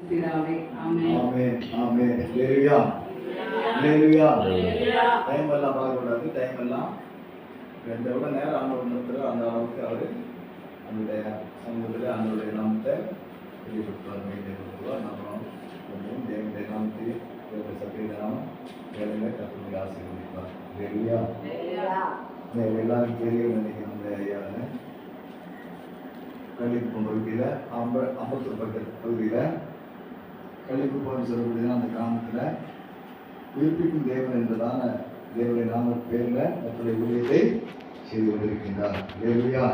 பிதாவே. ஆமென். ஆமென். ஆமென். ஹல்லேலூயா. ஹல்லேலூயா. டைம் எல்லாம் பார்க்கக்கூடாது. டைம் எல்லாம் எவ்வளோ நேரம் ஆண்டவர் நடத்துகிறோம் அந்த அளவுக்கு அவர் நம்முடைய சமூகத்தில் நம்மளுடைய நாமத்தை வெளிப்படுத்துவார். நம்ம கொஞ்சம் தேவனுடைய நாமத்தை சத்திய நாமம் வேலையில கற்றுக்கொண்டு ஆசீர்வதிப்பார். ஹல்லேலூயா. எல்லாரும் தெரியும் நினைக்கிறேன். அந்த ஐயாவை கள்ளிக்குப்பம் பகுதியில் அம்பத்தூர் பகுதியில் கள்ளிக்குப்பம் சொல்லக்கூடியதான் அந்த கிராமத்தில் உயிர்ப்பிக்கும் தேவன் என்பதான தேவனுடைய நாம பேரில் தன்னுடைய ஊழியத்தை செய்து கொண்டிருக்கின்றார். ஹல்லேலூயா.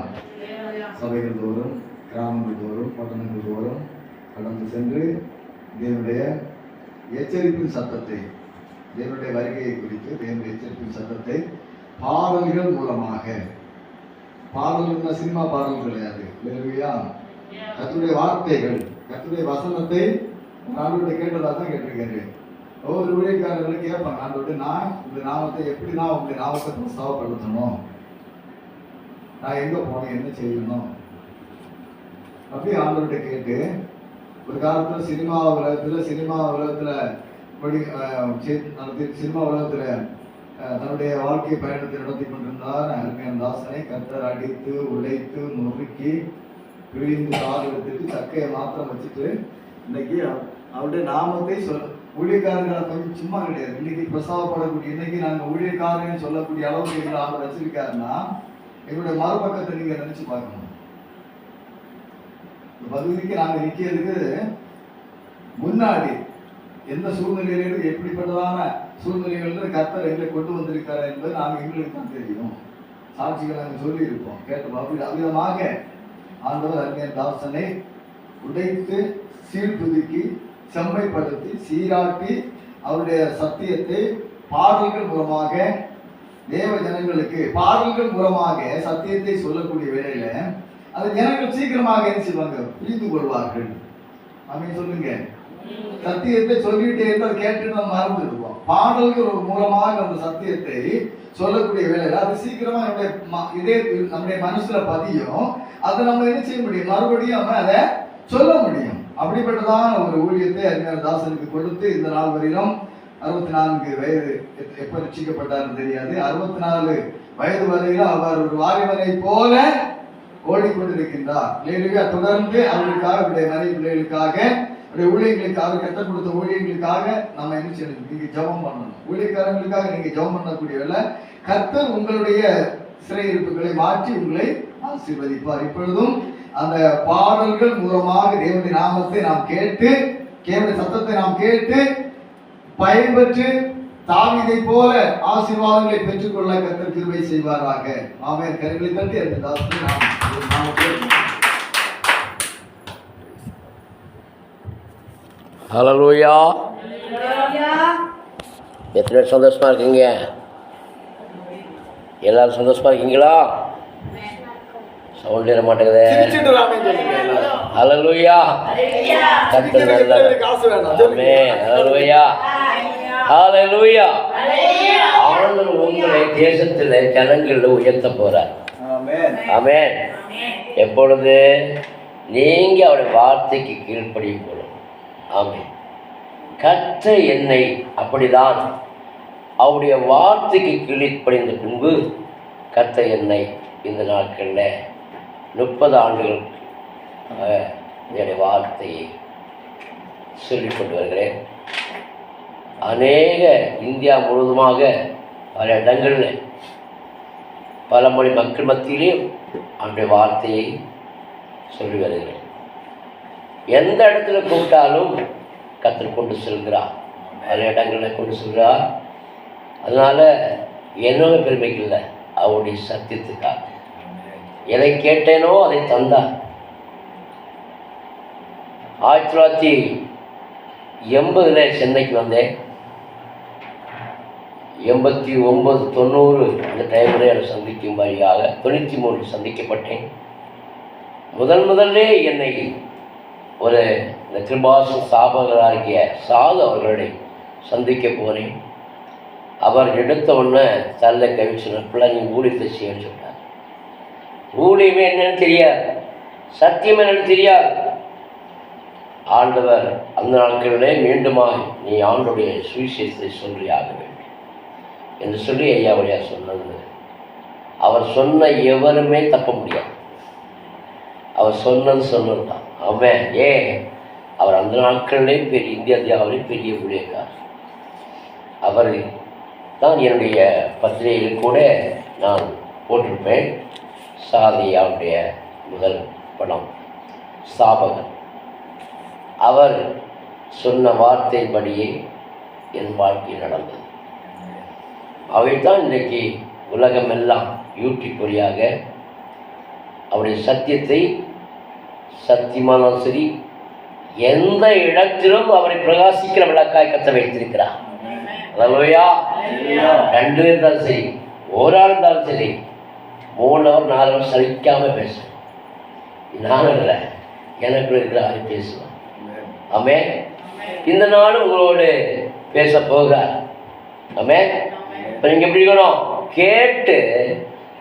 சபைகள் தோறும், கிராமங்கள் தோறும், பட்டணங்கள் தோறும் கடந்து சென்று தேவனுடைய எச்சரிப்பின் சத்தத்தை, தேவனுடைய வருகையை குறித்து தேவனுடைய எச்சரிப்பின் சத்தத்தை பாடல்கள் மூலமாக, பாடல்கள்னா சினிமா பாடல்கள் கிடையாது. ஹல்லேலூயா. கர்த்தருடைய வார்த்தைகள், கர்த்தருடைய வசனத்தை ஆண்டவர்கிட்ட கேட்டதாக தான் கேட்டிருக்கேன். ஒவ்வொரு ஊழியக்காரர்களும் கேட்பாங்க, ஆண்டவர்கிட்ட நான் இந்த நாமத்தை எப்படி நான் உங்களுடைய நாமத்தை பிரஸ்தாவப்படுத்தணும், நான் எங்கே போனேன், என்ன செய்யணும் அப்படி ஆண்டவர்கிட்ட கேட்டு ஒரு காலத்தில் சினிமா உலகத்தில் சினிமா உலகத்தில் தன்னுடைய வாழ்க்கை பயணத்தை நடத்தி கொண்டிருந்தார் அருமையான தாசனை கர்த்தர் அடித்து உடைத்து நொறுக்கி பிழிந்து கால் எடுத்துட்டு சக்கையை மாத்திரம் வச்சுட்டு இன்னைக்கு அவருடைய நாமத்தை ஊழியக்காரர்களை கொஞ்சம் சும்மா கிடையாது. இன்னைக்கு பிரசாவப்படக்கூடிய இன்னைக்கு நாங்கள் ஊழியக்காரன்னு சொல்லக்கூடிய அளவுக்கு எங்களை ஆள் வச்சிருக்காருன்னா எங்களுடைய மறுபக்கத்தை நீங்க நினைச்சு பார்க்கணும். இந்த பகுதிக்கு நாங்கள் நிற்கிறதுக்கு முன்னாடி எந்த சூழ்நிலையிலும் எப்படிப்பட்டதான சூழ்நிலைகள் கர்த்தர் எங்களை கொண்டு வந்திருக்காரு என்பது நாங்கள் எங்களுக்கு தான் தெரியும். சாட்சிகள் நாங்கள் சொல்லி இருப்போம், கேட்டோம். அப்படி அவ்விதமாக ஆண்டவர் அருமையான தாசனை உடைத்து சீர்துதுக்கி செம்மைப்படுத்தி சீராட்டி அவருடைய சத்தியத்தை பாடல்கள் மூலமாக தேவ ஜனங்களுக்கு பாடல்கள் மூலமாக சத்தியத்தை சொல்லக்கூடிய வேளையில அது ஜனங்கள் சீக்கிரமாக என்ன செய்வாங்க, புரிந்து கொள்வார்கள். அப்படின்னு சொல்லுங்க. சத்தியத்தை சொல்லிட்டே இருந்தால் கேட்டு நம்ம மறந்துடுவோம். பாடல்கள் மூலமாக அந்த சத்தியத்தை சொல்லக்கூடிய வேலையில அது சீக்கிரமா நம்முடைய மனசுல பதியும். அதை நம்ம என்ன செய்ய முடியும், மறுபடியும் அதை சொல்ல முடியும். அப்படிப்பட்டதான ஒரு ஊழியத்தை அறிஞர் தாசனுக்கு கொடுத்து இந்த நாள் வரையிலும் 64 வயது எப்ப ரட்சிக்கப்பட்டார்னு தெரியாது. 64 வயது வரையிலும் அவர் ஒரு வாலிபனை போல ஓடிக்கொண்டிருக்கின்றார். தொடர்ந்து அவர்களுக்காக, அவருடைய மனைவி பிள்ளைகளுக்காக, அவருடைய ஊழியர்களுக்காக, கற்றுக் கொடுத்த ஊழியர்களுக்காக நம்ம என்ன செய்யணும், நீங்க ஜெபம் பண்ணணும். ஊழியக்காரங்களுக்காக நீங்க ஜெபம் பண்ணக்கூடிய வேலை கர்த்தர் உங்களுடைய சிறையிருப்புகளை மாற்றி உங்களை ஆசீர்வதிப்பார். இப்பொழுதும் அந்த பாடல்கள் மூலமாக தேவனுடைய நாமத்தை நாம் கேட்டு, தேவனுடைய சத்தத்தை நாம் கேட்டு பயன்பெற்று தாவீதை போல ஆசீர்வாதங்களை பெற்றுக்கொள்ள கர்த்தர் கிருபை செய்வாராக. ஆமென். கரங்களை தட்டி அந்த தாசனை ஹல்லேலூயா. எத்தனை பேர் சந்தோஷமா இருக்கீங்க? எல்லாரும் சந்தோஷமா இருக்கீங்களா? சவுண்ட் ஏற மாட்டேங்குதே. ஹல்லேலூயா. கர்த்தர் நல்லவர். ஆமென். ஹல்லேலூயா. ஹல்லேலூயா. ஆண்டவர் உங்களை தேசத்தில் ஜனங்களில் உயர்த்த போறார். ஆமென். எப்பொழுது நீங்க அவருடைய வார்த்தைக்கு கீழ்ப்படியும் போது. ஆமென். கர்த்தர் என்னை அப்படிதான் அவருடைய வார்த்தைக்கு கீழ்ப்படிந்த பின்பு கர்த்தர் என்னை இந்த நாட்களில் 30 ஆண்டுகள் என்னுடைய வார்த்தையை சொல்லிக் கொண்டு வருகிறேன். அநேக இந்தியா முழுவதுமாக பல இடங்களில் பல மொழி மக்கள் மத்தியிலேயும் அவனுடைய வார்த்தையை சொல்லி வருகிறேன். எந்த இடத்துல கூப்பிட்டாலும் கர்த்தர் கொண்டு செல்கிறார், பல இடங்களில் கொண்டு செல்கிறார். அதனால் என்னோட பெருமைக்கு இல்லை, அவருடைய சத்தியத்துக்காக எதை கேட்டேனோ அதை தந்தார். 1980 சென்னைக்கு வந்தேன். 89, 90 அந்த டைமில் என்னை சந்திக்கும்படியாக 93 சந்திக்கப்பட்டேன். முதல்ல என்னை ஒரு இந்த கிருபாசன் ஸ்தாபகராகிய சாது அவர்களை சந்திக்க போனேன். அவர் எடுத்த உடனே தள்ள கவிச்சனர், பிள்ளை நீ ஊழியத்தை செய்யன்னு சொன்னார். ஊழியமே என்னன்னு தெரியாது, சத்தியம் என்னன்னு தெரியாது. ஆண்டவர் அந்த நாட்களிலே மீண்டுமாய் நீ ஆண்டுடைய சுவிசேஷத்தை சொல்லியாக வேண்டும் என்று சொல்லி ஐயா வழியா சொன்னது. அவர் சொன்ன எவருமே தப்ப முடியாது. அவர் சொன்னது தான். அவன் அவர் அந்த நாட்களிலே பெரிய இந்தியாவிலே பெரிய ஊழியக்கார். அவர் தான் என்னுடைய பத்திரிகையில் கூட நான் போட்டிருப்பேன். சாதியாவுடைய முதல் படம் ஸ்தாபகர். அவர் சொன்ன வார்த்தைப்படியே என் வாழ்க்கை நடந்தது. அவைதான் இன்றைக்கு உலகமெல்லாம் யூடியூப் வழியாக அவருடைய சத்தியத்தை சத்தியமான சரி எந்த இடத்திலும் அவரை பிரகாசிக்கிற விளக்காய் கத்த வைத்திருக்கிறார். அல்லேலூயா. 2 பேர் இருந்தாலும் சரி, ஒரு ஆள் இருந்தாலும் சரி, 3 அவர் 4 அவர் சலிக்காமல் பேசுவேன். நானும் இல்லை, எனக்கு இருக்கிற ஆள் பேசுவேன். ஆமென். இந்த நாளும் உங்களோடு பேச போகிறார். ஆமென். இப்போ நீங்கள் எப்படி இருக்கணும்? கேட்டு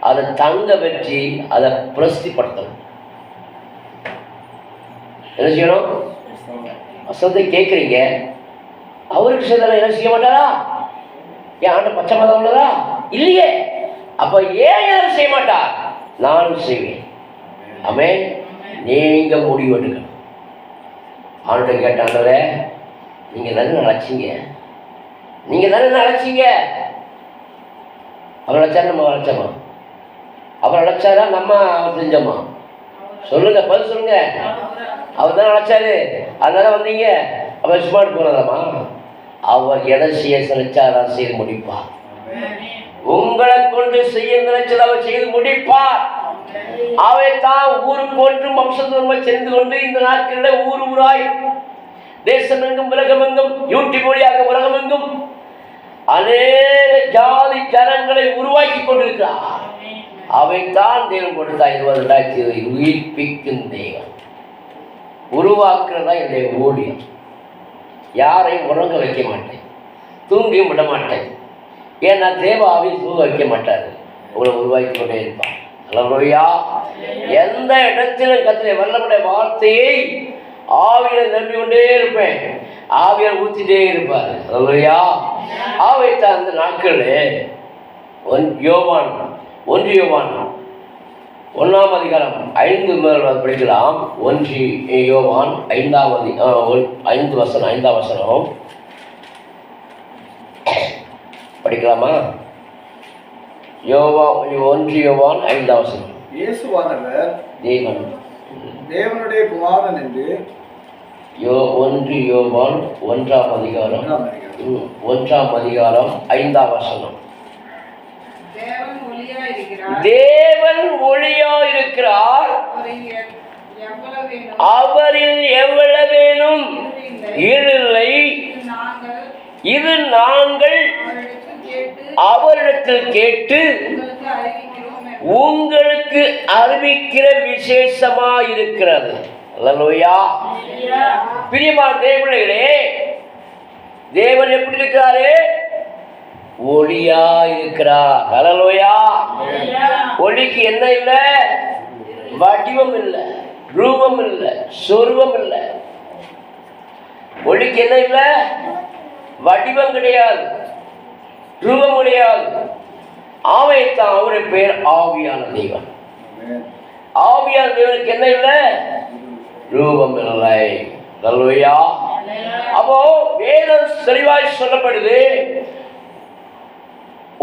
அதை தங்க வச்சு அதை பிரசித்திப்படுத்தணும். என்ன செய்யணும்? வசனத்தை கேட்குறீங்க, அவருக்கு செய்தாலும் என்ன செய்ய மாட்டாரா? ஏன் ஆண்டு பச்சை மதம் உள்ளதா? இல்லையே. அப்போ ஏன் யாரும் செய்ய மாட்டா? நானும் செய்வேன். ஆமென். நீங்கள் முடிவு எடுக்கணும். ஆண்டு கேட்டாண்டவரே, நீங்கள் தானே அழைச்சிங்க, நீங்கள் தானே அழைச்சிங்க. அவர் அழைச்சாரு, நம்ம அழைச்சோமா? அவர் அழைச்சாரா, நம்ம அவர் செஞ்சோமா? சொல்லுங்க, பதில் சொல்லுங்க. அவர் தானே அழைச்சாரு, அதனால வந்தீங்க. அவர் ஸ்மார்ட் போனதாமா? அவர் எதை செய்ய நினைச்சாரா செய்து முடிப்பார். உங்களை கொண்டு செய்ய நினைச்சது அவர் செய்து முடிப்பார். அவை தான் ஊருக்கு ஒன்றும் வம்சத்துவமாய் சேர்ந்து கொண்டு இந்த நாட்களில் ஊர் ஊராய் தேசமெங்கும் உலகமெங்கும் யூடியூப் வழியாக உலகமெங்கும் அநேக ஜாதி ஜனங்களை உருவாக்கி கொண்டிருக்கிறார். அவைத்தான் தேவன் கொடுத்தா 20,000 உயிர்ப்பிக்கும் தெய்வம். உருவாக்குறதா என்னுடைய ஊழியம். யாரையும் உறங்க வைக்க மாட்டேன், தூங்கியும் விட மாட்டேன். ஏன்னா தேவாவை தூங்க வைக்க மாட்டார், உங்களை உருவாக்கி கொண்டே இருப்பார். அல்லேலூயா. எந்த இடத்திலும் கர்த்தருடைய வல்லமையுடைய வார்த்தையை ஆவியில நம்பி கொண்டே இருப்பேன். ஆவியால் ஊற்றிட்டே இருப்பார். அல்லேலூயா. ஆவைத்தான் அந்த நாட்களில் 1 யோவான் 1ஆம் அதிகாரம் 5 முதல் படிக்கலாம். 1 யோவான் 5 வசனம் படிக்கலாமா? 1 யோவான் 5 வசனம். இயேசுவானவர் தேவனுடைய குமாரன் என்று 1 யோவான் 1ஆம் அதிகாரம் 5 வசனம். தேவன் ஒளியா இருக்கிறார், அவரில் எவ்வளவேனும் இருளை. இது நாங்கள் அவரிடத்தில் கேட்டு உங்களுக்கு அறிவிக்கிற விசேஷமா இருக்கிறது. அல்லேலூயா. பிரியமான தேவனே, தேவன் எப்படி இருக்கிறாரு? ஒளியா இருக்கிறார். அல்லேலூயா. ஒளிக்கு என்ன இல்லை? வடிவம் இல்லை, ரூபம் இல்லை, சொருவம் இல்லை. ஒளிக்கு என்ன இல்லை? வடிவம் கிடையாது, ரூபம் கிடையாது. ஆவைத்தான் அவருடைய பேர் ஆவியான தெய்வம். ஆவியான தேவனுக்கு என்ன இல்லை? ரூபம் இல்லை. அல்லேலூயா. அப்போ வேதம் தெளிவாய் சொல்லப்படுது,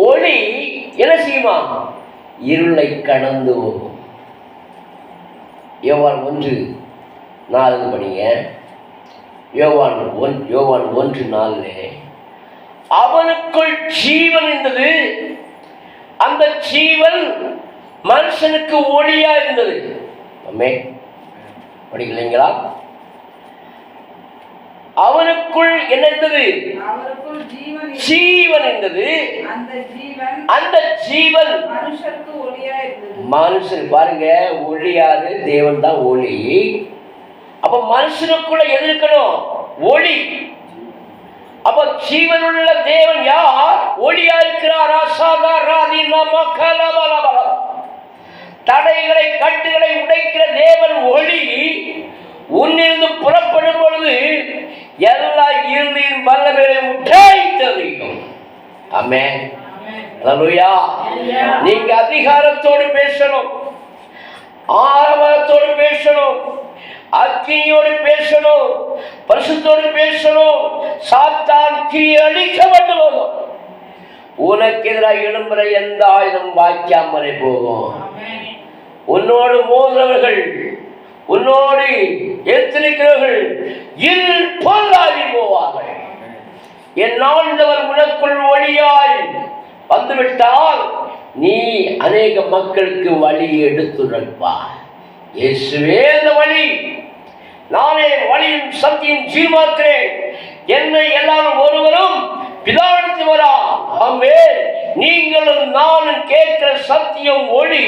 ஒளி என்ன செய்யுமா? இருளை கடந்து போகும். யோவான் 1:4 படிங்க. யோவான் 1:4 அவனுக்குள் ஜீவன் இருந்தது, அந்த ஜீவன் மனுஷனுக்கு ஒளியா இருந்தது. படிக்கலைங்களா? அவனுக்குள் என்ன இருந்தது? ஜீவன் இருந்தது, அந்த ஜீவன் மனுஷன். பாருங்க, ஒளியாது தேவன் தான் ஒளி. அப்ப மனுஷனுக்குள்ள எது இருக்கணும்? ஒளி. அப்ப ஜீவனுள்ள தேவன் யார்? ஒளியா இருக்கிறார். தடைகளை கட்டுகளை உடைக்கிற தேவன் ஒளி. உன்னிருந்து புறப்படும் பொழுது எல்லா இருளின் வல்லமைகளை உற்றாய்த்தறியும். ஆமென். அல்லேலூயா. நீங்க அதிகாரத்தோடு பேசணும், ஆரவாரத்தோடு பேசணும், அக்கினியோடு பேசணும், பரிசுத்தோடு பேசணும். சாத்தான் கீழடிக்கப்பட்டு போகும். உனக்கு எதிராக எழும்புற எந்த ஆயுதம் வாய்க்காமலே போகும். உன்னோடு மோதுறவர்கள், உன்னோடு எத்தனைக்கிறவர்கள் இருள் பொருளாகி போவார்கள். என் ஆண்டவர் உனக்குள் வழியாய் வந்துவிட்டால் நீ அநேக மக்களுக்கு வழி எடுத்துரைப்பார். இயேசுவே அந்த வழி, நானே வழியும் சத்தியம் ஜீவமாக்கிறேன், என்னை எல்லாரும் ஒருவரும் பிதாவிற்கு வரா. ஆமென். நீங்களும் நானும் கேட்கிற சத்தியம் ஒளி,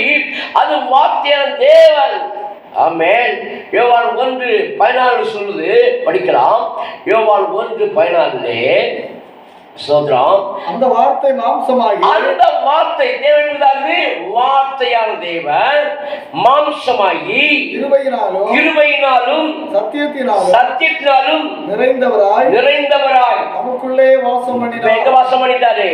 அது வார்த்தையான தேவன். ஆமென். யோவான் 1:14 சொல்லுது, படிக்கலாம். யோவான் 1:14 சோதரம். அந்த வார்த்தை மாம்சமாகி, அந்த வார்த்தை தேவன் வார்த்தையான தேவன் மாம்சமாகி கிருபையினாலும் சத்தியத்தினாலும் நிறைந்தவராய் நமக்குள்ளே வாசம் பண்ணிட்டாரே.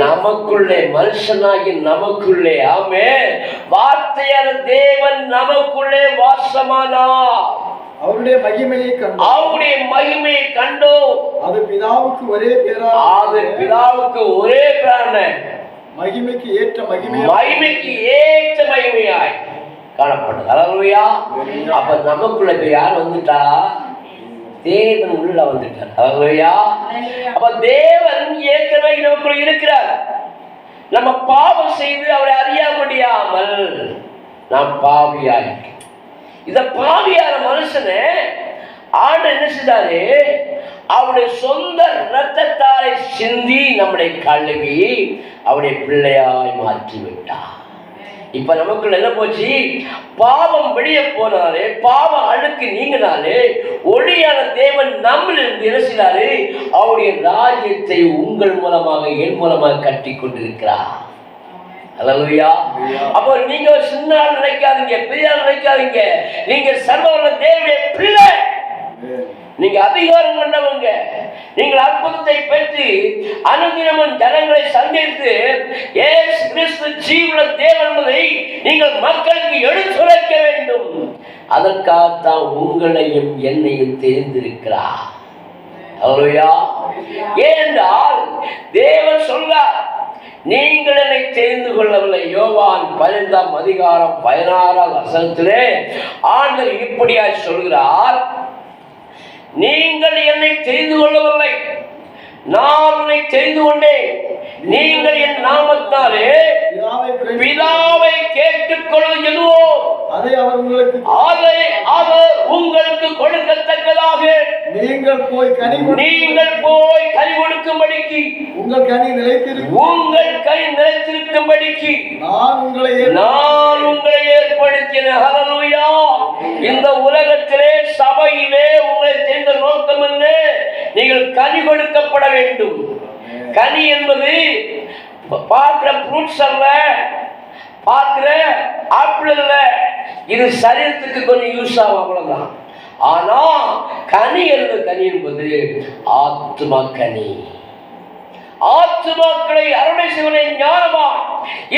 நமக்குள்ளே மனுஷனாகி நமக்குள்ளே. ஆமென். வார்த்தையான தேவன் நமக்குள்ளே வாசமானார். அவருடைய மகிமையை கண்டோ. அது பிதாவுக்கு ஒரே பேரான மகிமைக்கு ஏற்ற மகிமையாய் காணப்பட்டது. அல்லேலூயா. அப்ப நமக்குள்ள யார் வந்துட்டா? தேவன் உள்ள வந்துட்டார். அல்லேலூயா. அப்ப தேவன் ஏற்கனவே நமக்குள்ள இருக்கிறார். நம்ம பாவம் செய்து அவரை அறிய முடியாமல் நாம் பாவியாய், இந்த பாவியான மனுஷனை ஆண்டவர் என்ன செய்தாரு? அவருடைய சொந்த இரத்தத்தாரை சிந்தி நம்முடைய கழுவி அவருடைய பிள்ளையாய் மாற்றி விட்டார். இப்ப நமக்குள்ள என்ன போச்சு? பாவம் வெளியே போனாலே, பாவம் அழுக்கு நீங்கினாலே, ஒளியான தேவன் நம்மிலிருந்து என்ன செய்தாரு? அவருடைய ராஜ்யத்தை உங்கள் மூலமாக, என் மூலமாக கட்டி கொண்டிருக்கிறார். அல்லேலூயா. அப்போ நீங்க சின்ன நினைக்காதீங்க, பெரிய நினைக்காதீங்க. நீங்க சர்வவல்ல தேவனுடைய பிள்ளை, நீங்க அதிகாரம் கொண்டவங்க. நீங்கள் அற்புதத்தை பெற்று அனுதினமும் ஜனங்களை சந்தித்து இயேசு கிறிஸ்து ஜீவன தேவன் என்பதை நீங்கள் மக்களுக்கு எடுத்துரைக்க வேண்டும். அதற்காகத்தான் உங்களையும் என்னையும் தெரிந்திருக்கிறார். அல்லேலூயா. ஏனென்றால் தேவன் சொல்றார், நீங்கள் என்னை தெரிந்து கொள்ளவில்லை. யோவான் 15:16 ஆண்டவர் இப்படியாய் சொல்கிறார், நீங்கள் என்னை தெரிந்து கொள்ளவில்லை, நான் உன்னை தெரிந்து கொண்டேன். நீங்கள் என் நாமத்தாலே பிதாவை கேட்டுக்கொள்வது எதுவோ அதை அவர் உங்களுக்கு கொடுக்கத்தக்கதாக நீங்கள் போய் கனி கொடுக்கும்படிக்கு, உங்கள் கனி நிலைத்திருக்கும்படிக்கு நான் உங்களை ஏற்படுத்தினேன். ஹல்லேலூயா. இந்த உலகத்திலே சபையிலே உங்களை தெரிந்த நோக்கம் என்ன? நீங்கள் கனி கொடுக்கப்பட வேண்டும். கனி என்பது பார்க்கிற ஃப்ரூட்ஸ் அல்ல, பார்க்கிற ஆப்பிள் அல்ல. இது சரீரத்துக்கு கொஞ்சம் யூஸ் ஆகும், அவ்வளவுதான். ஆனா கனி என்பது ஆத்துமா கனி. ஆத்துமாக்களை அருளை செய்வதை ஞானமா.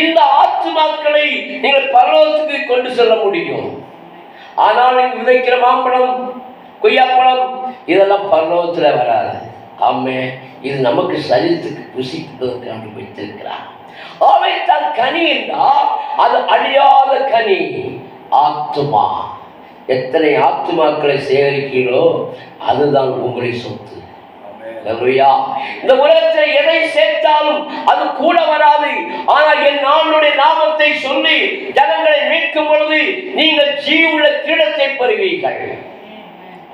இந்த ஆத்துமாக்களை நீங்கள் பரலோகத்துக்கு கொண்டு செல்ல முடியும். ஆனால் நீங்க விதைக்கிற மாம்பழம், கொய்யாப்பழம் இதெல்லாம் பரலோகத்தில் வராது. ஆமே, இது நமக்கு சரீரத்துக்கு புசிப்பதற்கு வைத்திருக்கிறார். அவை தான் கனி என்றால் அது அழியாத கனி. ஆத்துமா, எத்தனை ஆத்துமாக்களை சேகரிக்கிறீர்களோ அதுதான் உங்களுடைய சொத்து. இந்த உலகத்தில் எதை சேர்த்தாலும் அது கூட வராது. ஆனால் என் ஆண்டவருடைய நாமத்தை சொல்லி ஜனங்களை மீட்கும் பொழுது நீங்கள் ஜீவுள்ள கிரீடத்தை பெறுவீர்கள்.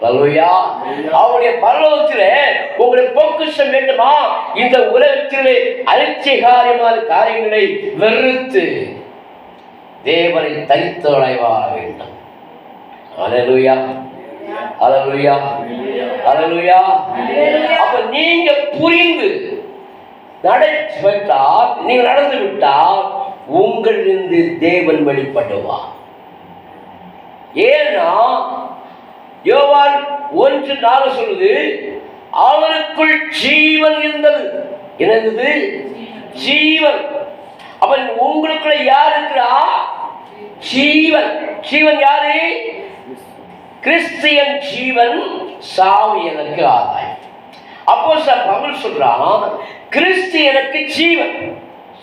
அவருடைய பரலோகத்திலே உங்களுடைய பொக்கிஷம் வேண்டுமா? இந்த உலகத்திலே அலட்சியமான காரியங்களை வெறுத்து தேவனை தரித்தவராய் வாழ வேண்டும். அல்லேலூயா, அல்லேலூயா, அல்லேலூயா. அப்ப நீங்க புரிந்து நடைபெற்றால், நீங்க நடந்து விட்டால் உங்களிலிருந்து தேவன் வெளிப்படுவார். ஏன்னா யோவான் 1:4 சொல்லுது, அவருக்குள் ஜீவன் இருந்தது. என்னது? ஜீவன். அப்ப உங்களுக்குள்ள யார் இருக்கிறா? ஜீவன். ஜீவன் யாரு? கிறிஸ்தியன் ஜீவன். சாவு எனக்கு ஆதாயம். அப்போஸ்தலன் பவுல் சொல்றான், கிறிஸ்து எனக்கு ஜீவன்,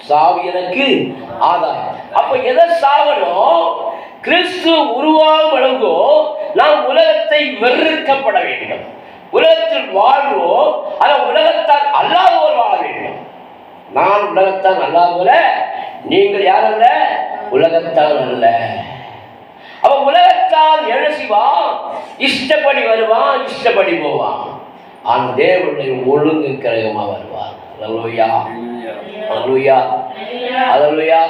சாவு எனக்கு ஆதாயம். அப்ப எதை சாவணும்? கிறிஸ்து உருவாகும் அளவுக்கோ நாம் உலகத்தை வெறுக்கப்பட வேண்டும். உலகத்தில் வாழ்வோம், ஆனால் உலகத்தால் அல்லாதவர் வாழ வேண்டும். நான் உலகத்தான் அல்லாதவர, நீங்கள் யார் அல்ல? உலகத்தான் அல்ல. அவன் உலகத்தால் என்ன செய்வான்? இஷ்டப்படி வருவான், இஷ்டப்படி போவான். ஆனால் தேவனுடைய ஒழுங்கு கிரகமா வருவார். அல்லேலூயா, அல்லேலூயா, அல்லேலூயா.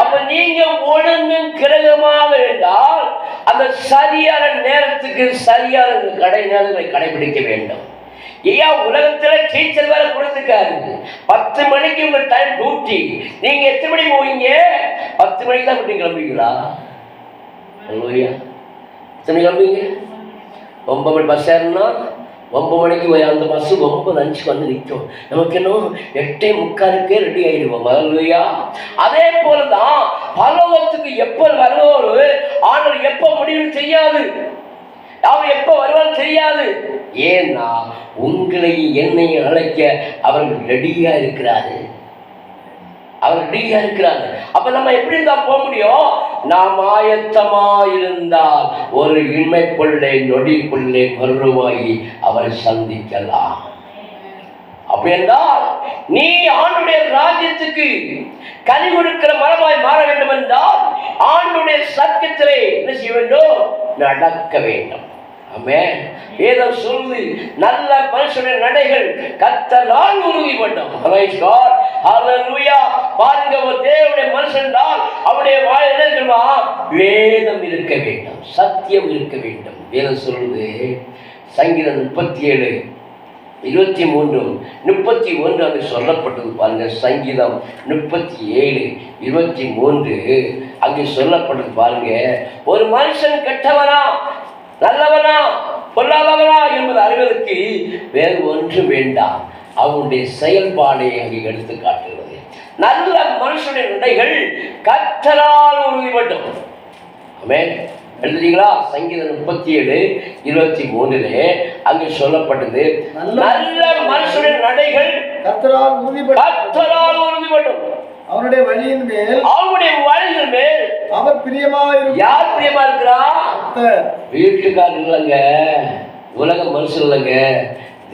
அப்ப நீங்க ஒழுங்கு கிரகமாக இருந்தால் அந்த சரியான நேரத்துக்கு சரியான கடை நேரங்களை கடைபிடிக்க வேண்டும். ஐயா, உலகத்துல டீச்சர் வேற கொடுத்துருக்காரு. 10 மணிக்கு உங்க டைம் டியூட்டி. நீங்க எத்தனை மணிக்கு போவீங்க? 10 மணிக்கு தான் விட்டு கிளம்புவீங்களா? அல்லேலூயா. எத்தனை மணிக்கு கிளம்புவீங்க? 9 மணி பஸ் ஏறணும்னா 9 மணிக்கு அந்த பஸ் 9:05 வந்து நிற்கும். நமக்கு இன்னும் 8:45 ரெடி ஆயிடுவோம். அல்லேலூயா. அதே போலதான் பரலோகத்துக்கு எப்ப வருவோரு ஆண்டவர் எப்ப முடிவு செய்யாது, அவர் எப்ப வருவார் தெரியாது. ஏன்னா உங்களை என்னை அழைக்க அவர்கள் ரெடியா இருக்கிறாரு. அவர் ரெடியா இருக்கிறாரு. அப்ப நம்ம எப்படி இருந்தா போக முடியும்? நாம் ஆயத்தமா இருந்தால் ஒரு இன்மை கொள்ளை நொடி கொள்ளை வருவாயி அவரை சந்திக்கலாம். அப்படி என்றால் நீ ஆண்டுடைய ராஜ்யத்துக்கு கனி கொடுக்கிற மரமாய் மாற வேண்டும் என்றால் ஆண்டுடைய சத்தியத்திலே என்ன செய்ய வேண்டும்? நடக்க வேண்டும். ஆமென். வேதம் சொல்லுது, நல்ல மனுஷனுடைய நடைகள் கர்த்தரால் உறுதிப்படும். பிரைஸ் காட், ஹalleluya. பாருங்க, ஒரு தேவனுடைய மனுஷன் என்றால் அவருடைய வாயில இருக்குமா? வேதம் இருக்க வேண்டும், சத்தியம் இருக்க வேண்டும். வேதம் சொல்லுது, சங்கீதம் 37:23-31 அங்கு சொல்லப்பட்டது. பாருங்க, சங்கீதம் 37:23 அங்கு சொல்லப்பட்டது. பாருங்க, ஒரு மனுஷன் கெட்டவனா நல்லவனா பொல்லாதவனா என்பது அறிவதற்கு வேறு ஒன்று வேண்டாம், அவனுடைய செயல்பாடை அங்கே எடுத்து காட்டுகிறது. நல்ல மனுஷனுடைய நடைகள் கர்த்தரால் உறுதிப்படும். ஆமென். எழுதுறீங்களா? சங்கீதம் 37:23 அங்கு சொல்லப்பட்டது, நல்ல மனுஷனுடைய நடைகள் கர்த்தரால் உறுதிப்படும். அவனுடைய வழியின் மேல் அவர் பிரியமா இருக்கிறார். யார் பிரியமா இருக்கிறா? வீட்டுக்காரர் இல்லைங்க, உலக மனுஷன் இல்லைங்க,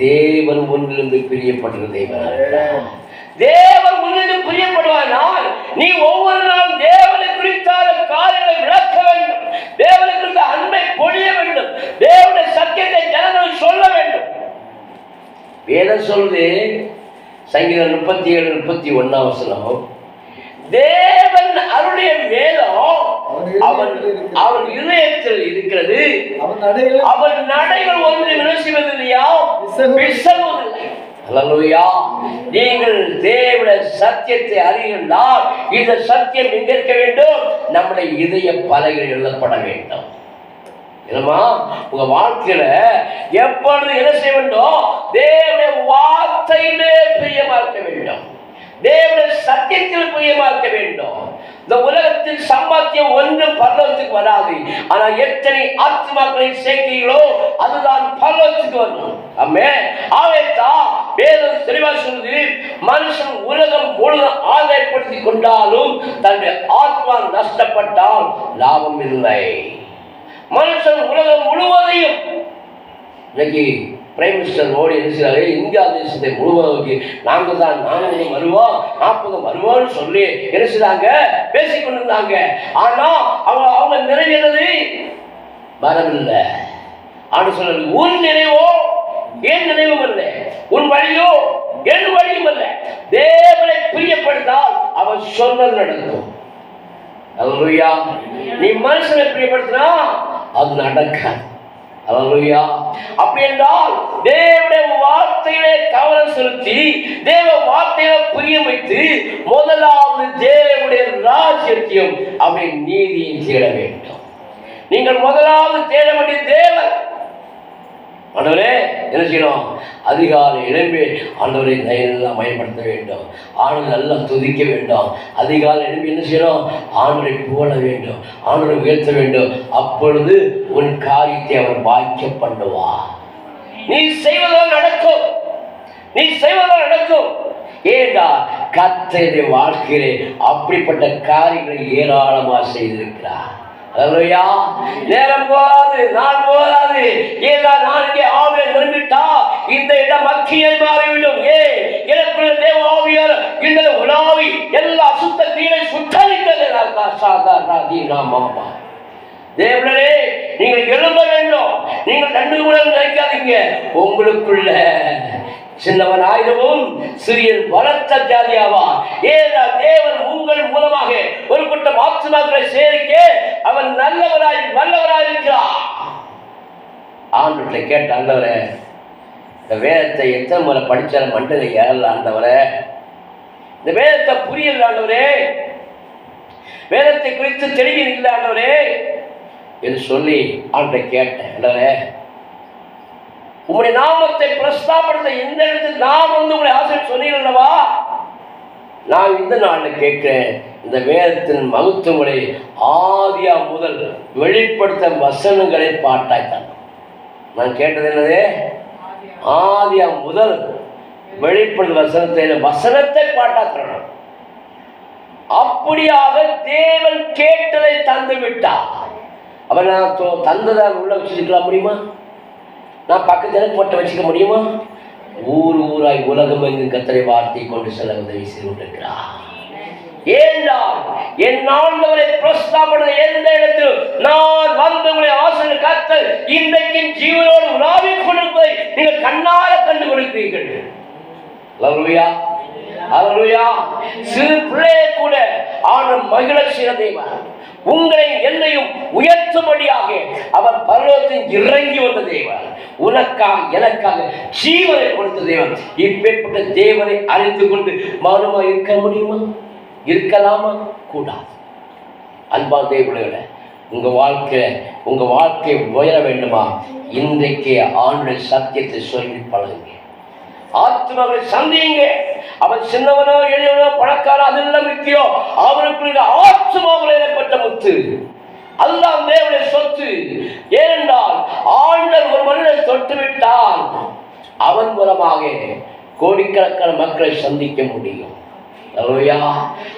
தேவன் ஒன்றிலிருந்து பிரியப்படுற தேவன். தேவன் ஒன்றிலிருந்து பிரியப்படுவானால் நீ ஒவ்வொரு நாளும் தேவனை குறித்தால காரியங்களை விளக்க வேண்டும், தேவனை குறித்த அன்பை பொழிய வேண்டும், தேவனுடைய சத்தியத்தை ஜனங்கள் சொல்ல வேண்டும். வேதம் சொல்லுது, சங்கீதம் 37:31 தேவன் அருடைய வேதம் அவன் இதயத்தில் இருக்கிறது, அவன் நடைகள் ஒன்று விமர்சிப்பதில்லையா, பிசகுவதில்லை. அல்லேலூயா. நீங்கள் தேவனுடைய சத்தியத்தை அறிந்தால் இந்த சத்தியம் எங்க இருக்க வேண்டும்? நம்முடைய இதய பலகையில் எழுதப்பட வேண்டும். இல்லமா, உங்க வாழ்க்கையில எப்பொழுது என்ன செய்ய வேண்டும்? தேவனுடைய வார்த்தையிலே பிரியமா இருக்க வேண்டும், தேவனுடைய சத்தியத்தில் பிரியமா இருக்க வேண்டும். இந்த உலகத்தில் சம்பாத்தியம் ஒன்றும் பரலோகத்துக்கு வராது. ஆனால் எத்தனை ஆத்துமாக்களை சேர்க்கிறீர்களோ அதுதான் பரலோகத்துக்கு வரணும். ஆமென். ஆவேதான் வேதம் தெளிவா சொல்லுது, மனுஷன் உலகம் முழுவதும் ஆதாயப்படுத்திக் கொண்டாலும் தன்னுடைய ஆத்மா நஷ்டப்பட்டால் லாபம் இல்லை. மனுஷன் உலகம் முழுவதையும் இன்னைக்கு பிரைம் மினிஸ்டர் மோடி இருக்கிறாரு, இந்தியா தேசத்தை முழுவதும் நாங்கள் தான் 400 வருவோம் 40 வருவோம்னு சொல்லி என்ன பேசிக் கொண்டிருந்தாங்க. ஆனா அவங்க நிறைவேறது வரவில்லை. ஆண்டு சொல்றது, உன் நினைவோ என் நினைவும் இல்லை, உன் வழியோ என் வழியும் இல்லை. தேவனை பிரியப்படுத்தால் அவன் சொன்னது நடக்கும். அல்லேலூயா. நீ மனுஷனை பிரியப்படுத்தினா அது நடக்காது. அல்லேலூயா. அப்படி என்றால் தேவனுடைய வார்த்தையிலே கவனம் செலுத்தி தேவ வார்த்தையில புரிய வைத்து முதலாவது தேவனுடைய ராஜ்யத்தையும் அவருடைய நீதியை தேட வேண்டும். நீங்கள் முதலாவது தேட வேண்டிய தேவன். ஆண்டவரே என்ன செய்யணும்? அதிகாலை எழும்பி ஆண்டவரை எல்லாம் பயன்படுத்த வேண்டும். ஆண்டவரை நல்லா துதிக்க வேண்டும். அதிகாலை எழும்பி என்ன செய்யணும்? ஆண்டவரை புகழ வேண்டும், ஆண்டவரை உயர்த்த வேண்டும். அப்பொழுது உன் காரியத்தை அவர் வாய்க்க பண்ணுவார். நீ செய்வதால் நடக்கும், நீ செய்வதால் நடக்கும். ஏண்டா கர்த்தருடைய வாழ்க்கையிலே அப்படிப்பட்ட காரியங்களை ஏராளமாக செய்திருக்கிறார். அல்லேலூயா. நேரம் போகாது, நாள் போகாது. ஏதா நான் இங்கே ஆவியை நிரம்பிட்டா இந்த இடம் மக்கியை மாறிவிடும். எனக்குள்ள தேவ ஆவியார் இந்த உணாவி எல்லா அசுத்த தீரை சுத்தரிக்கிறது. தேவனே, நீங்கள் எழும்ப வேண்டும். நீங்கள் கண்டு கூட நினைக்காதீங்க. உங்களுக்குள்ள சின்னவன் ஆயிரமும் சிறியன் பலத்த ஜாதியாவா. ஏன்னா தேவன் உங்கள் மூலமாக ஒரு கூட்டம் ஆத்துமாக்களை சேர்க்க அவன் நல்லவராய் வல்லவராய் இருக்கிறார். ஆண்டவரை கேட்ட ஆண்டவரே, இந்த வேதத்தை எத்தனை முறை படிச்சாலும் மண்டலை ஏறல ஆண்டவரே, இந்த வேதத்தை புரியல ஆண்டவரே, வேதத்தை குறித்து தெளிவில்லை ஆண்டவரே என்று சொல்லி ஆண்டவரை கேட்டேன். ஆண்டவரே, உங்களுடைய நாமத்தை பிரஸ்தாபடுத்த எந்த இடத்துல நான் உங்களை ஆசிரியர் சொன்னீங்களவா, நான் இந்த நாளில் கேட்கிறேன். இந்த வேதத்தின் மகத்துவங்களை ஆதியா முதல் வெளிப்படுத்த வசனங்களை பாட்டாய்த்தான். நான் கேட்டது என்னது? ஆதியா முதல் வெளிப்படுத்த வசனத்தை பாட்டாத்தணும். அப்படியாக தேவன் கேட்டதை தந்து விட்டார். அவன் நான் தந்ததான் உள்ள வச்சிருக்கலாம் முடியுமா? நான் பக்கத்தில் போட்டு வச்சுக்க முடியுமா? ஊர் ஊராய் உலகம் எங்கு கர்த்தரை வார்த்தை கொண்டு செல்ல உதவி செய்து கொண்டிருக்கிறார். ஏனென்றால் என் ஆண்டவரை பிரஸ்தாபன எந்த இடத்தில் நான் வந்து உங்களை ஆசிரியர் கர்த்தர் இன்றைக்கு ஜீவனோடு உலாவிக் கொண்டிருப்பதை நீங்கள் கண்ணார கண்டு கொடுக்கிறீர்கள். அல்லேலூயா, அல்லேலூயா. சிறு பிள்ளையை கூட ஆண்டவர் மகிழ செய்த தேவன் உங்களை என்னையும் உயர்த்தும்படியாக அவர் பரலோகத்தில் இறங்கி வந்த தேவன், உனக்காக எனக்காக ஜீவனை கொடுத்த தேவன். இப்பேற்பட்ட தேவனை அறிந்து கொண்டு மௌனமா இருக்க முடியுமா? இருக்கலாமா? கூடாது. அன்பா தேவர்களே, உங்க வாழ்க்கை உயர வேண்டுமா? இன்றைக்கு ஆண்டுடைய சத்தியத்தை சொல்லி பழகுங்க. ஆத்மாவை சந்தியுங்க. அவன் சின்னவனோ எளியவனோ பணக்காரோ அதெல்லாம் முக்கியம். அவனுக்கு ஆத்மாவில் ஏற்பட்ட முத்து அதுதான் தேவனுடைய சொத்து. ஏனென்றால் ஆண்டவர் ஒரு மனிதனை தொட்டுவிட்டால் அவன் மூலமாக கோடிக்கணக்கான மக்களை சந்திக்க முடியும்.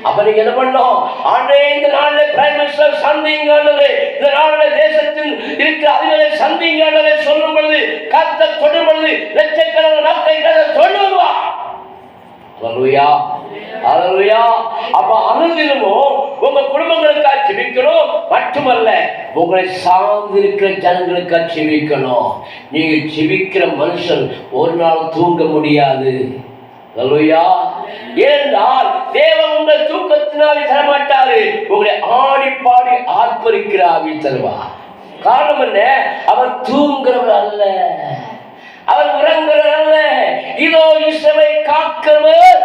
அப்ப நீங்க என்ன பண்ணோம்? ஆண்டே இந்த நாளில் பிரைம் மினிஸ்டர் சந்திங்கானது, இந்த நாளில் தேசத்தில் இருக்கிற அதிகளை சந்திங்கானதை சொல்லும் பொழுது, கர்த்தர் தொடும் பொழுது லட்சக்கணக்கான மக்களை தொடுவா. அல்லேலூயா, அல்லேலூயா. அப்ப அனுதினமும் உங்க குடும்பங்களுக்காக ஜெபிக்கணும். மட்டுமல்ல, உங்களை சார்ந்திருக்கிற ஜனங்களுக்காக ஜெபிக்கணும். நீங்க ஜெபிக்கிற மனுஷன் ஒரு நாள் தூங்க முடியாது. அல்லேலூயா. ஏனென்றால் தேவன் உங்கள் தூக்கத்தினாலே தரமாட்டாரு, உங்களை ஆடி பாடி ஆர்ப்பரிக்கிற ஆவி தருவார். காரணம் என்ன? அவர் தூங்குறவர் அல்ல, அவர் உறங்குறவர் அல்ல. இதோ இஸ்ரவேலை காக்கிறவர்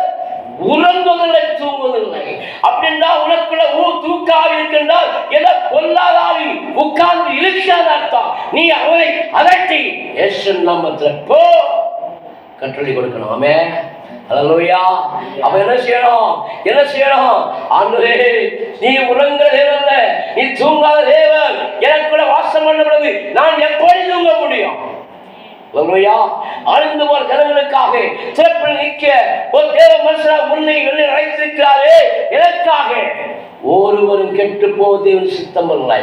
உறங்குவதில்லை, தூங்குவதில்லை. அப்படின்னா உனக்குள்ள தூக்காக இருக்கின்றால் எதை பொல்லாதாவி உட்கார்ந்து இழுக்காத அர்த்தம். நீ அவரை அதட்டி இயேசு நாமத்தில் போ கட்டளை கொடுக்கணும். ஆமென், அல்லேலூயா. அப்ப என்ன செய்யணும்? ஆண்டவரே, நீ உறங்குற தேவன் அல்ல, நீ தூங்காத தேவன். எனக்குள்ள வாசம் பண்ண பிறகு நான் எப்படி தூங்க முடியும்? அல்லேலூயா. ஆழ்ந்து போற ஜனங்களுக்காக சிறப்பில் நிற்க ஒரு தேவ மனுஷனாக முன்னே வெளியே அழைத்திருக்கிறாரே, எனக்காக. ஒருவரும் கெட்டு போவதேவன் சித்தமில்லை,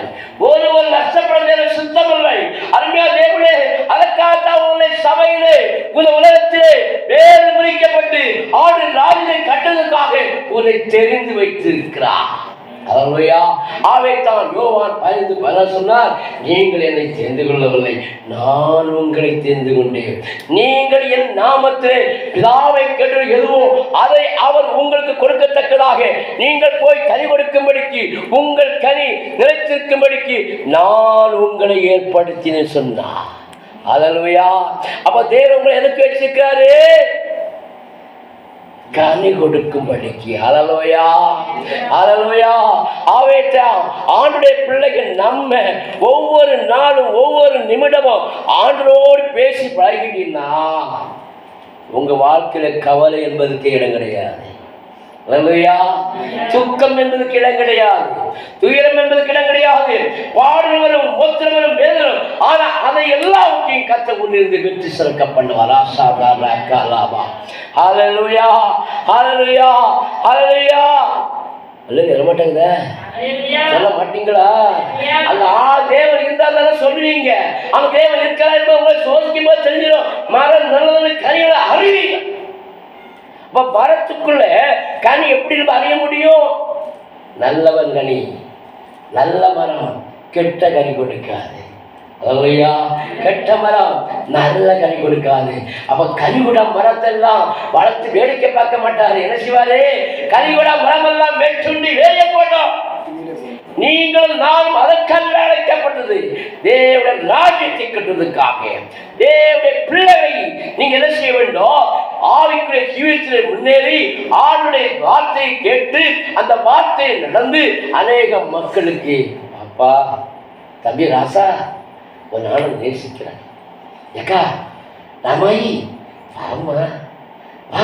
ஒருவர் நஷ்டப்பட தேவன் சித்தமில்லை. அருமையா தேவனே, அதற்காகத்தான் உன்னை சபையிலே இந்த உலகத்திலே வேறு பிரிக்கப்பட்டு ஆடு ராஜனை கட்டதுக்காக உன்னை தெரிந்து வைத்திருக்கிறார். அல்லேலூயா. ஆவேத்தான் யோவான் 15 சொன்னார், நீங்கள் என்னை தெரிந்து கொள்ளவில்லை, நான் உங்களை தெரிந்து கொண்டேன். நீங்கள் என் நாமத்திலே பிதாவை கேட்டு எதுவோ அதை அவர் உங்களுக்கு கொடுக்கத்தக்கதாக நீங்கள் போய் கனி கொடுக்கும்படிக்கு, உங்கள் கனி நிலைத்திருக்கும்படிக்கு நான் உங்களை ஏற்படுத்தினேன் சொன்னார். அல்லேலூயா. அப்ப தேவன் உங்களை எதுக்கு வச்சிருக்காரு? கனி கொடுக்கும்படிக்கு. ஹல்லேலூயா, ஹல்லேலூயா. ஆவேதான் ஆண்டுடைய பிள்ளைகள் நம்ம ஒவ்வொரு நாளும் ஒவ்வொரு நிமிடமும் ஆண்டோடு பேசி பழகிட்டீங்கன்னா உங்க வாழ்க்கையில கவலை என்பதுக்கு இடம் கிடையாது. ஹல்லேலூயா. துக்கம் என்பதுக்கு இடம் கிடையாது, துயரம் என்பதுக்கு இடம் கிடையாது, பாடுவரும் மோத்திரவரும் வேதனும். ஆனா அதை எல்லாவற்றையும் கத்த முன்னிருந்து வெற்றி சிறக்க பண்ணுவார். ஹல்லேலூயா, ஹல்லேலூயா, ஹல்லேலூயா. சொல்ல மாட்டேங்குத, சொல்ல மாட்டீங்களா? அந்த தேவன் இருந்தா தானே சொல்லுவீங்க. அந்த தேவன் இருக்கிறா என்பது உங்களை சோதிக்கும் போது தெரிஞ்சிடும். மரம் நல்லது கனிகளை அறிவீங்க. அப்ப மரத்துக்குள்ள கனி எப்படி அறிய முடியும்? நல்லவன் கனி, நல்ல மரம் கெட்ட கனி கொடுக்காது. ஹல்லேலூயா. கெட்ட மரம் நல்ல கனி கொடுக்காது. அப்ப கனிகுட மரத்தெல்லாம் வளர்த்து வேடிக்கை பார்க்க மாட்டாரு. என்ன செய்வாரு? கனிகுட மரம் எல்லாம் வெட்டுண்டி வேலையை போட்டோம். நீங்கள் நானும் அதற்காக அழைக்கப்பட்டது தேவனுடைய ராஜ்யத்தை கட்டுவதற்காக. தேவனுடைய பிள்ளைகளை நீங்க என்ன செய்ய வேண்டும்? ஆவிக்குரிய ஜீவியத்தில் முன்னேறி ஆளுடைய வார்த்தையை கேட்டு அந்த வார்த்தையை நடந்து அநேக மக்களுக்கு, அப்பா தம்பி ராசா ஒரு நானும் நேசிக்கிறேன், ஏக்கா ராமாயி வாமா வா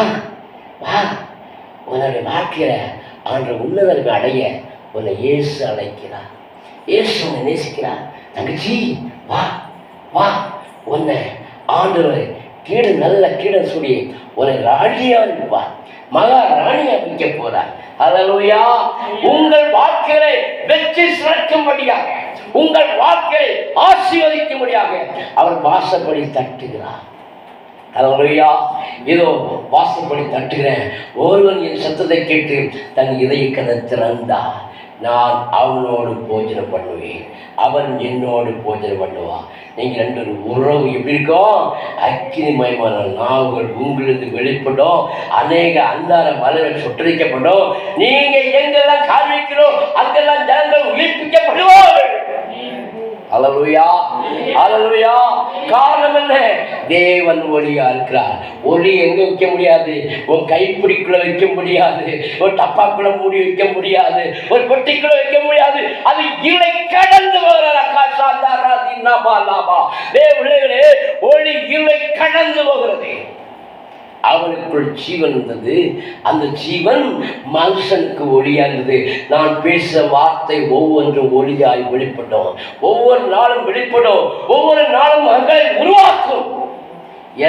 வா, உன்னுடைய வாழ்க்கையில ஆண்ட உன்னதன்மை அடைய உன்னை இயேசு அழைக்கிறார். இயேசு உன்னை நேசிக்கிறார். தங்கச்சி வா வா, உன்னை ஆண்டவர் கீடு நல்ல கீடன் சொல்லி உன்னை ராணியா இருப்பார், மகாராணியா வைக்க போறார். ஹல்லேலூயா. உங்கள் வாழ்க்கையை வெற்றி சிறக்கும்படியாக, உங்கள் வாழ்க்கையை ஆசீர்வதிக்கும்படியாக அவர் வாசப்படி தட்டுகிறார். ஹல்லேலூயா. இதோ வாசப்படி தட்டுகிறேன். ஒருவன் என் சத்தத்தை கேட்டு தன் இதயக்கதை திறந்தார், நான் அவனோடு போஜனம் பண்ணுவேன், அவன் என்னோடு போஜனம் பண்ணுவான். நீங்கள் ரெண்டு உறவு எப்படி இருக்கும்? அக்கினிமயமான நாவுகள் உங்களிருந்து வெளிப்படும், அநேக அந்தார மலர்கள் சுற்றரிக்கப்படும். நீங்க எங்கெல்லாம் கால் வைக்கிறோம் அங்கெல்லாம் ஜனங்கள் உயிர்ப்பிக்கப்படுவார்கள். ஹல்லேலூயா, ஹல்லேலூயா. காரணம் என்ன? தேவன் ஒளியா இருக்கிறார். ஒளி எங்க வைக்க முடியாது? உன் கைப்பிடிக்குள்ள வைக்க முடியாது, ஒரு டப்பாக்குள்ள மூடி வைக்க முடியாது, ஒரு பெட்டிக்குள்ள வைக்க முடியாது. அது இலை கடந்து போகிறார். தேவனே, ஒளி இலை கடந்து போகிறது. அவனுக்குள் ஜீவன் இருந்தது, அந்த ஜீவன் மனுஷனுக்கு ஒளியா இருந்தது. நான் பேச வார்த்தை ஒவ்வொன்றும் ஒளியாய் வெளிப்படும், ஒவ்வொரு நாளும் வெளிப்படும், ஒவ்வொரு நாளும் மகளை உருவாக்கும்.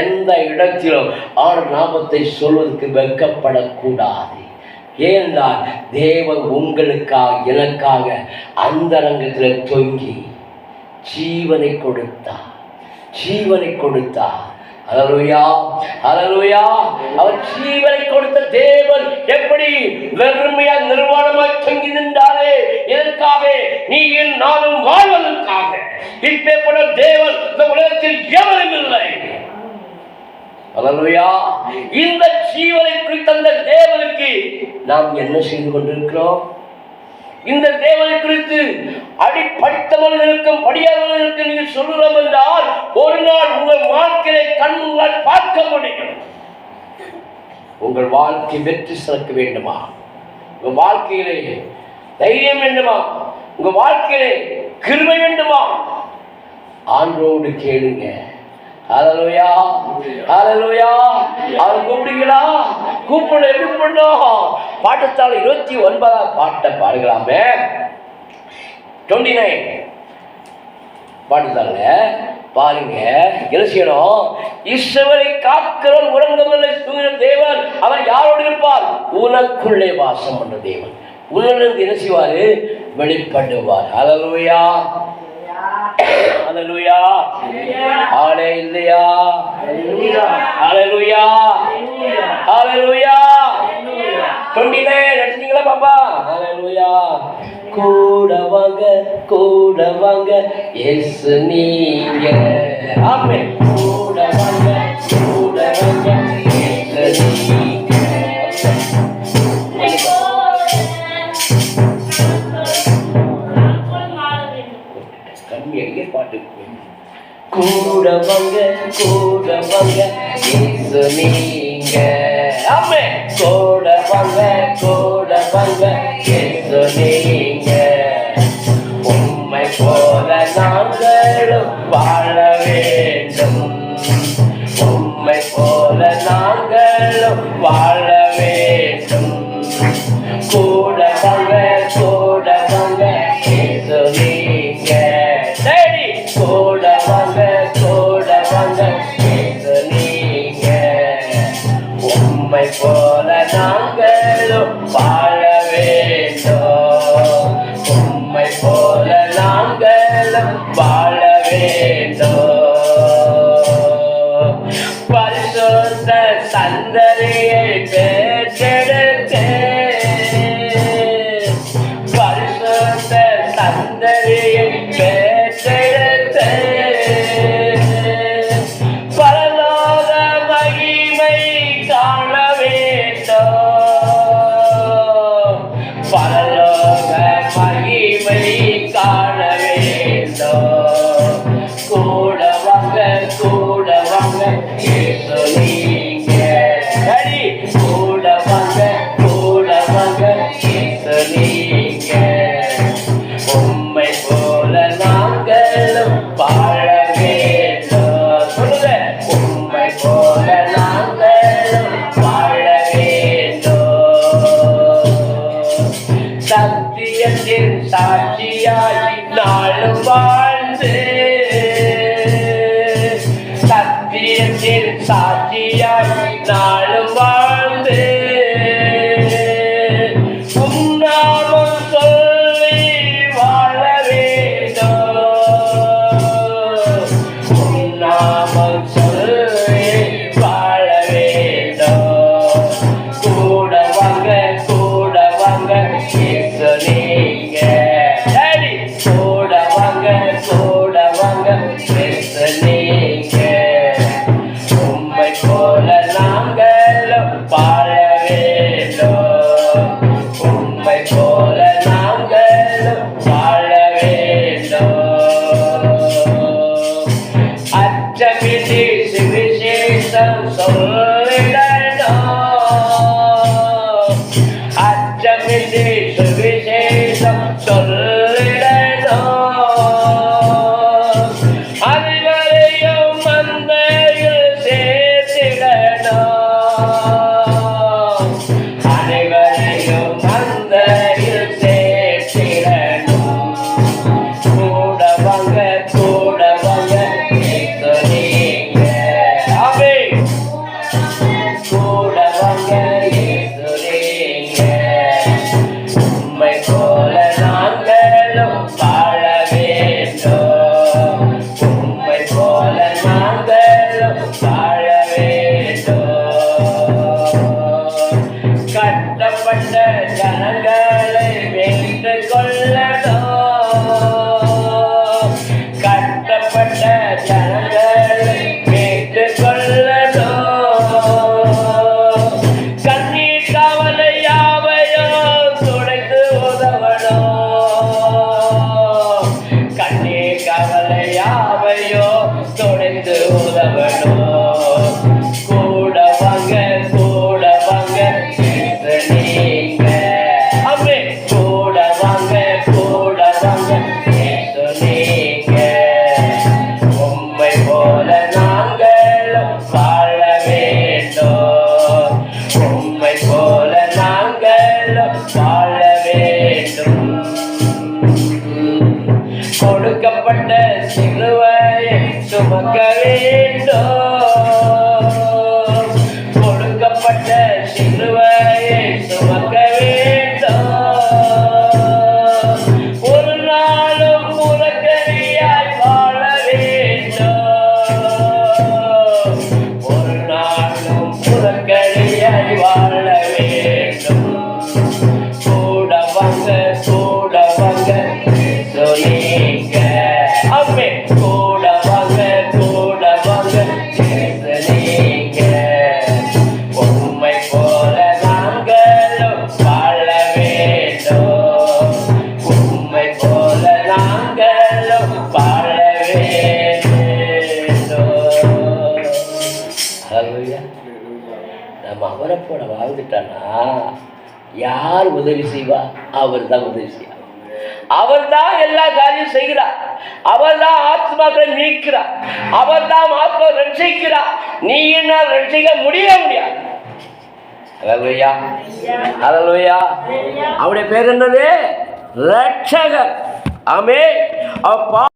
எந்த இடத்திலும் ஆண்டவர் நாமத்தை சொல்வதற்கு வெட்கப்படக்கூடாது. ஏனென்றால் தேவன் உங்களுக்காக எனக்காக அந்தரங்கத்தில் தொங்கி ஜீவனை கொடுத்தார், ஜீவனை கொடுத்தார். ஹல்லேலூயா, ஹல்லேலூயா. அவர் ஜீவனை கொடுத்த தேவன் எப்படி வெறுமையா நிர்வாணமாய் தொங்கி நின்றாரே, இதற்காக நீ நானும் வாழ்வதற்காக. இப்பேற்பட்ட தேவன் இந்த உலகத்தில் எவரும் இல்லை. ஹல்லேலூயா. இந்த ஜீவனை குறித்த அந்த தேவனுக்கு நாம் என்ன செய்து கொண்டிருக்கிறோம்? இந்த தேவனை குறித்து படித்தவர்களுக்கும் படியாதவர்களுக்கும் நீங்கள் சொல்லுறோம் என்றால் ஒரு நாள் உங்கள் வாழ்க்கையை கண்கள் பார்க்க முடியும். உங்கள் வாழ்க்கை வெற்றி சிறக்க வேண்டுமா? உங்க வாழ்க்கையிலே தைரியம் வேண்டுமா? உங்க வாழ்க்கையிலே கிருபை வேண்டுமா? ஆண்டோடு கேளுங்க. ஹல்லேலூயா, ஹல்லேலூயா. அவர் கூப்பிடுங்களா? கூப்பிட எப்படி பண்ணோம்? பாட்டுத்தாள் 29 பாட்டை பாருங்களாமே. 29 பாட்டுத்தாள் பாருங்க. என்ன செய்யணும்? இஸ்ரவேலை காக்கிறவன் உறங்கவில்லை, தூங்கின தேவன் அவர் யாரோடு இருப்பார்? உனக்குள்ளே வாசம் பண்ற தேவன். உன்னிலிருந்து என்ன செய்வாரு? வெளிப்படுவார். ஹல்லேலூயா, ஹல்லேலூயா, ஹல்லேலூயா, ஹல்லேலூயா, ஹல்லேலூயா. 29 எடுத்தீங்களா பாப்பா? ஹல்லேலூயா. கூட வாங்க, கூட வாங்க இயேசு நீங்க. ஆமென். கூட வாங்க, கூட வாங்க இயேசு நீங்க. பாட்டு கூட வாங்க, கூட வாங்க இயேசு நீங்க. ஆமே கூட வாங்க இயேசு நீங்க உம்மை போல நாங்களும் வாழ வேண்டும் உம்மை போல நாங்களும் வாழ வேண்டும் கூட வாங்க இயேசு நீங்க சரி கூட வாங்க இயேசு நீங்க உம்மை போல நாங்களும் வாழ வேண்டும் உம்மை போல நாங்களும் வாழ வேண்டும் பரிசுத்த சந்ததியை பெற்றெடுத்து பரிசுத்த சந்ததியை பெற்றெடுத்து பரலோக மகிமை காண வேண்டும் பரலோக மகிமை காண வேண்டும் கூட வாங்க இயேசு நீங்க சரி கூட வாங்க இயேசு நீங்க உம்மை போல நாங்களும் வாழ வேண்டும் சொல்லுங்க உம்மை போல நாங்களும் வாழ வேண்டும் சத்தியத்தின் சாட்சியாய் நாளும் வாழ்ந்து சத்தியத்தின் சாட்சியாய் நாளும் வாழ்ந்து உன்னாமம் சொல்லி வாழ வேண்டும் உன்னாமம் சொல்லி வாழ வேண்டும் கூட வாங்க இயேசு நீங்க சரி கூட வாங்க இயேசு நீங்க உம்மை போல நாங்களும் வாழ வேண்டும் உம்மை போல நாங்களும் வாழ வேண்டும் அச்சமின்றி சுவிசேஷம் சொல்லிடணும் அச்சமின்றி சுவிசேஷம் சொல்லிடணும் அனைவரையும் மந்தையில் சேர்த்திடணும் அனைவரையும் மந்தையில் சேர்த்திடணும் கூட வாங்க இயேசு நீங்க ஆமென் கூட வாங்க இயேசு நீங்க உம்மை போல நாங்களும் வாழ வேண்டும் உம்மை போல நாங்களும் வாழ வேண்டும் கட்டப்பட்ட ஜனங்களை மீட்டுக் கொள்ளணும் கட்டப்பட்ட ஜனங்களை மீட்டுக் கொள்ளணும் கண்ணீர் கவலை யாவையும் துடைத்து உதவணும் கண்ணீர் கவலை யாவையோ துடைத்து உதவணும் கூட வாங்க இயேசு நீங்க ஆமென் கூட வாங்க இயேசு நீங்க உம்மை போல நாங்களும் வாழ வேண்டும் உம்மை போல நாங்களும் வாழ வேண்டும் கொடுக்கப்பட்ட சிலுவையை சுமக்க வேண்டும் கொடுக்கப்பட்ட சிலுவையை சுமக்க வேண்டும் ஒரு நாளும் புறக்கணியாய் வாழ வேண்டும் ஒரு நாளும் புறக்கணியாய் வாழ வேண்டும் கூட வாங்க இயேசு நீங்க ஆமென் கூட வாங்க இயேசு நீங்க உம்மை போல நாங்களும் வாழ வேண்டும் உம்மை போல நாங்களும் வாழ வேண்டும் ஹல்லேலூயா நம்ம அவரை போல வாழ்ந்துட்டானா யார் உதவி செய்வா? அவர் தான் உதவி செய்வார். அவர் தான் எல்லா காரியம் செய்கிறார். அவர் தான் ஆத்மாக்களை மீட்கிறார். அவர் தான் ஆத்மா ரட்சிக்கிறார். நீ என்ன ரட்சிக்க முடியாது. அல்லேலூயா, அல்லேலூயா. அவருடைய பேர் என்னது? ரட்சகர். ஆமென்.